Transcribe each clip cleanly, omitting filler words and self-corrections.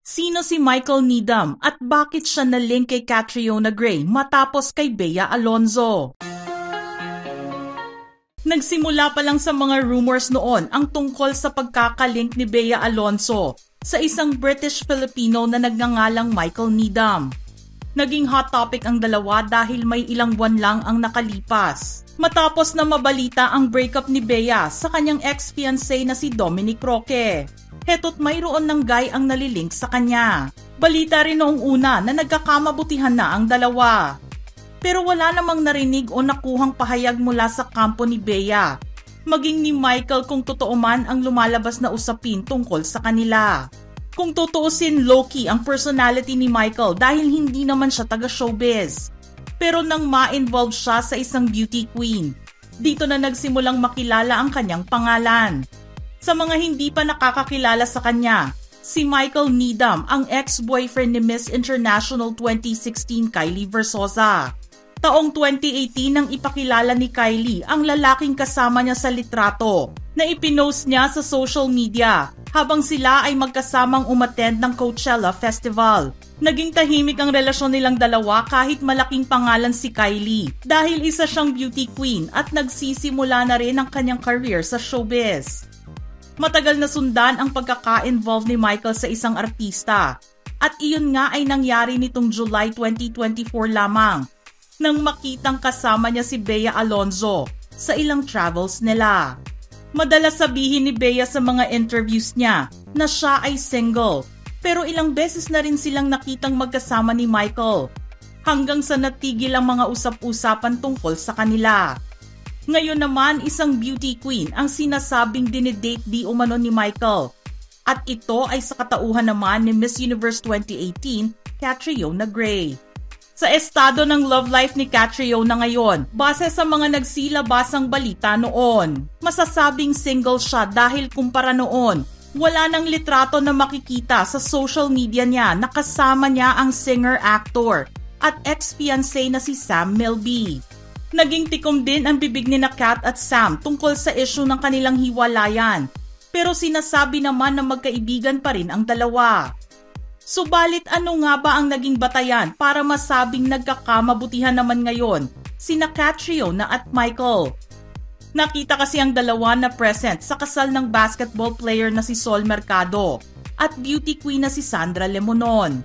Sino si Michael Needham at bakit siya na-link kay Catriona Gray matapos kay Bea Alonzo? Nagsimula pa lang sa mga rumors noon ang tungkol sa pagkakalink ni Bea Alonzo sa isang British-Filipino na nagngangalang Michael Needham. Naging hot topic ang dalawa dahil may ilang buwan lang ang nakalipas. Matapos na mabalita ang breakup ni Bea sa kanyang ex-fiancé na si Dominic Roque. Heto't mayroon ng guy ang nalilink sa kanya. Balita rin noong una na nagkakamabutihan na ang dalawa. Pero wala namang narinig o nakuhang pahayag mula sa kampo ni Bea, maging ni Michael kung totoo man ang lumalabas na usapin tungkol sa kanila. Kung tutuusin, low-key ang personality ni Michael dahil hindi naman siya taga-showbiz. Pero nang ma-involve siya sa isang beauty queen, dito na nagsimulang makilala ang kanyang pangalan. Sa mga hindi pa nakakakilala sa kanya, si Michael Needham ang ex-boyfriend ni Miss International 2016 Kylie Versosa. Taong 2018 nang ipakilala ni Kylie ang lalaking kasama niya sa litrato na ipinost niya sa social media habang sila ay magkasamang umattend ng Coachella Festival. Naging tahimik ang relasyon nilang dalawa kahit malaking pangalan si Kylie dahil isa siyang beauty queen at nagsisimula na rin ang kanyang career sa showbiz. Matagal na sundan ang pagkaka-involve ni Michael sa isang artista at iyon nga ay nangyari nitong July 2024 lamang nang makitang kasama niya si Bea Alonzo sa ilang travels nila. Madalas sabihin ni Bea sa mga interviews niya na siya ay single pero ilang beses na rin silang nakitang magkasama ni Michael hanggang sa natigil ang mga usap-usapan tungkol sa kanila. Ngayon naman, isang beauty queen ang sinasabing dinidate di umano ni Michael. At ito ay sa katauhan naman ni Miss Universe 2018, Catriona Gray. Sa estado ng love life ni Catriona ngayon, base sa mga nagsilabasang balita noon, masasabing single siya dahil kumpara noon, wala nang litrato na makikita sa social media niya na kasama niya ang singer-actor at ex-fiancé na si Sam Milby. Naging tikom din ang bibig ni Kat at Sam tungkol sa issue ng kanilang hiwalayan, pero sinasabi naman na magkaibigan pa rin ang dalawa. Subalit ano nga ba ang naging batayan para masabing nagkakamabutihan naman ngayon sina Catriona at Michael? Nakita kasi ang dalawa na present sa kasal ng basketball player na si Sol Mercado at beauty queen na si Sandra Lemonon.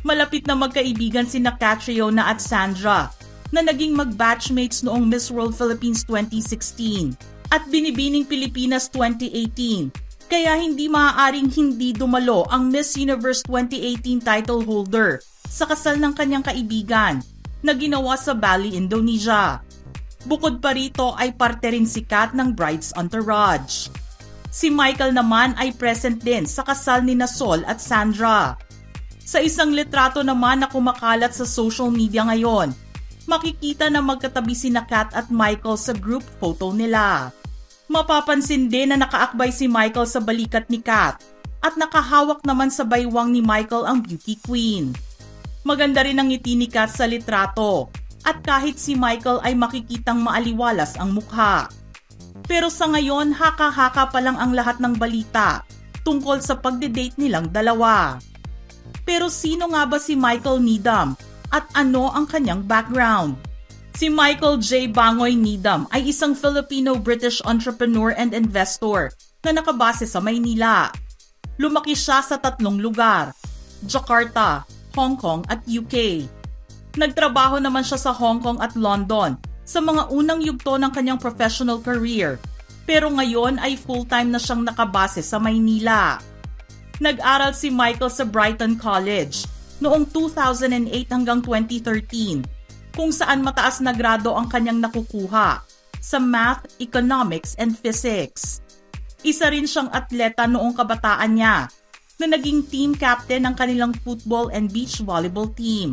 Malapit na magkaibigan sina Catriona at Sandra na naging mag-batchmates noong Miss World Philippines 2016 at Binibining Pilipinas 2018, kaya hindi maaaring hindi dumalo ang Miss Universe 2018 title holder sa kasal ng kanyang kaibigan na ginawa sa Bali, Indonesia. Bukod pa rito ay parte rin si Kat ng bride's entourage. Si Michael naman ay present din sa kasal ni Sol at Sandra. Sa isang litrato naman na kumakalat sa social media ngayon, makikita na magkatabi sina Kat at Michael sa group photo nila. Mapapansin din na nakaakbay si Michael sa balikat ni Kat at nakahawak naman sa baywang ni Michael ang beauty queen. Maganda rin ang ngiti ni Kat sa litrato at kahit si Michael ay makikitang maaliwalas ang mukha. Pero sa ngayon, haka-haka pa lang ang lahat ng balita tungkol sa pagde-date nilang dalawa. Pero sino nga ba si Michael Needham? At ano ang kanyang background? Si Michael J. Bangoy Needham ay isang Filipino-British entrepreneur and investor na nakabase sa Maynila. Lumaki siya sa 3 lugar, Jakarta, Hong Kong at UK. Nagtrabaho naman siya sa Hong Kong at London sa mga unang yugto ng kanyang professional career, pero ngayon ay full-time na siyang nakabase sa Maynila. Nag-aral si Michael sa Brighton College noong 2008 hanggang 2013, kung saan mataas na grado ang kanyang nakukuha sa Math, Economics, and Physics. Isa rin siyang atleta noong kabataan niya na naging team captain ng kanilang football and beach volleyball team.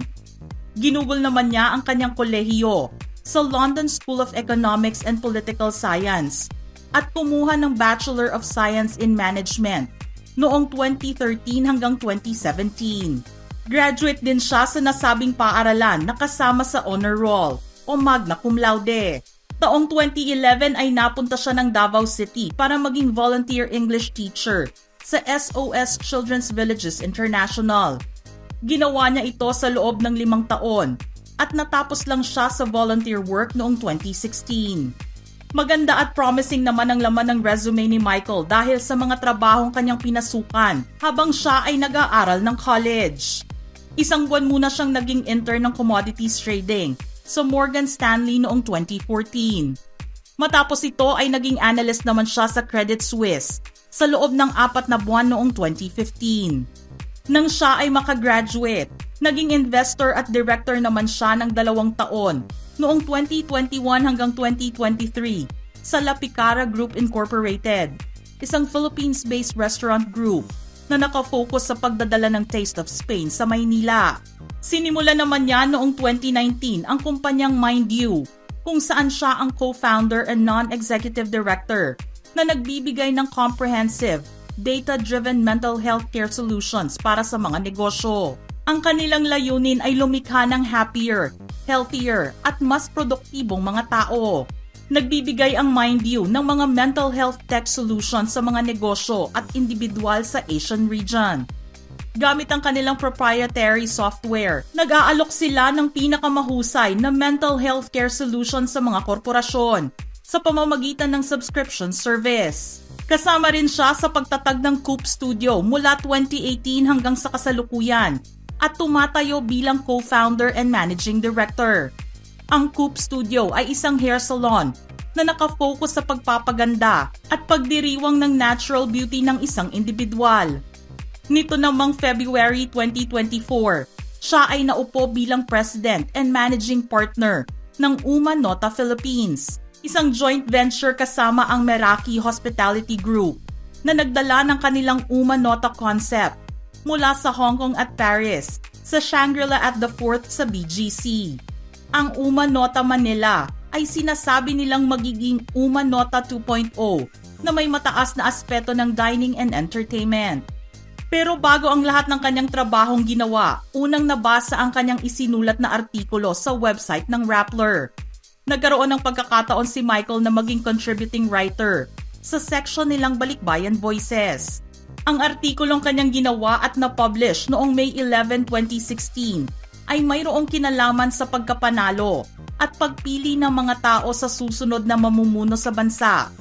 Ginugol naman niya ang kanyang kolehiyo sa London School of Economics and Political Science at kumuha ng Bachelor of Science in Management noong 2013 hanggang 2017. Graduate din siya sa nasabing paaralan na kasama sa honor roll o magna cum laude. Taong 2011 ay napunta siya ng Davao City para maging volunteer English teacher sa SOS Children's Villages International. Ginawa niya ito sa loob ng 5 taon at natapos lang siya sa volunteer work noong 2016. Maganda at promising naman ang laman ng resume ni Michael dahil sa mga trabahong kanyang pinasukan habang siya ay nag-aaral ng college. 1 buwan muna siyang naging intern ng commodities trading sa Morgan Stanley noong 2014. Matapos ito ay naging analyst naman siya sa Credit Suisse sa loob ng 4 na buwan noong 2015. Nang siya ay makagraduate, naging investor at director naman siya ng 2 taon noong 2021 hanggang 2023 sa La Picara Group Incorporated, isang Philippines-based restaurant group na nakafocus sa pagdadala ng Taste of Spain sa Maynila. Sinimula naman niya noong 2019 ang kumpanyang Mind You, kung saan siya ang co-founder and non-executive director na nagbibigay ng comprehensive, data-driven mental health care solutions para sa mga negosyo. Ang kanilang layunin ay lumikha ng happier, healthier at mas produktibong mga tao. Nagbibigay ang Mind You ng mga mental health tech solutions sa mga negosyo at individual sa Asian region. Gamit ang kanilang proprietary software, nag-aalok sila ng pinakamahusay na mental health care solutions sa mga korporasyon sa pamamagitan ng subscription service. Kasama rin siya sa pagtatag ng Coop Studio mula 2018 hanggang sa kasalukuyan at tumatayo bilang co-founder and managing director. Ang Coop Studio ay isang hair salon na nakafocus sa pagpapaganda at pagdiriwang ng natural beauty ng isang individual. Nito namang February 2024, siya ay naupo bilang president and managing partner ng Uma Nota Philippines, isang joint venture kasama ang Meraki Hospitality Group na nagdala ng kanilang Uma Nota concept mula sa Hong Kong at Paris sa Shangri-La at the Fourth sa BGC. Ang Uma Nota Manila ay sinasabi nilang magiging Uma Nota 2.0 na may mataas na aspeto ng dining and entertainment. Pero bago ang lahat ng kanyang trabahong ginawa, unang nabasa ang kanyang isinulat na artikulo sa website ng Rappler. Nagkaroon ng pagkakataon si Michael na maging contributing writer sa section nilang Balikbayan Voices. Ang artikulong kanyang ginawa at na-publish noong May 11, 2016 ay mayroong kinalaman sa pagkapanalo at pagpili ng mga tao sa susunod na mamumuno sa bansa.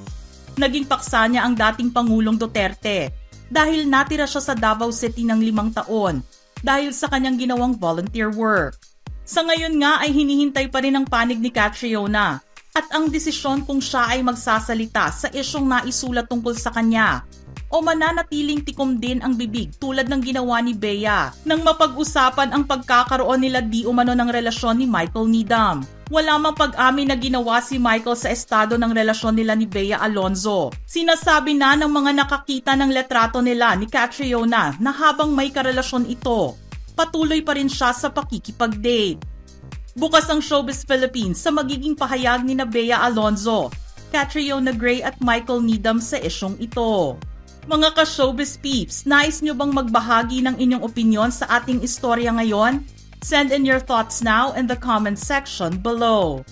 Naging paksa niya ang dating Pangulong Duterte dahil natira siya sa Davao City ng 5 taon dahil sa kanyang ginawang volunteer work. Sa ngayon nga ay hinihintay pa rin ang panig ni Catriona at ang desisyon kung siya ay magsasalita sa isyong naisulat tungkol sa kanya o mananatiling tikom din ang bibig tulad ng ginawa ni Bea nang mapag-usapan ang pagkakaroon nila di umano ng relasyon ni Michael Needham. Wala mang pag-amin na ginawa si Michael sa estado ng relasyon nila ni Bea Alonzo. Sinasabi na ng mga nakakita ng letrato nila ni Catriona na habang may karelasyon ito, patuloy pa rin siya sa pakikipag-date. Bukas ang Showbiz Philippines sa magiging pahayag ni Bea Alonzo, Catriona Gray at Michael Needham sa isyong ito. Mga ka-Showbiz peeps, nais nyo bang magbahagi ng inyong opinyon sa ating istorya ngayon? Send in your thoughts now in the comment section below.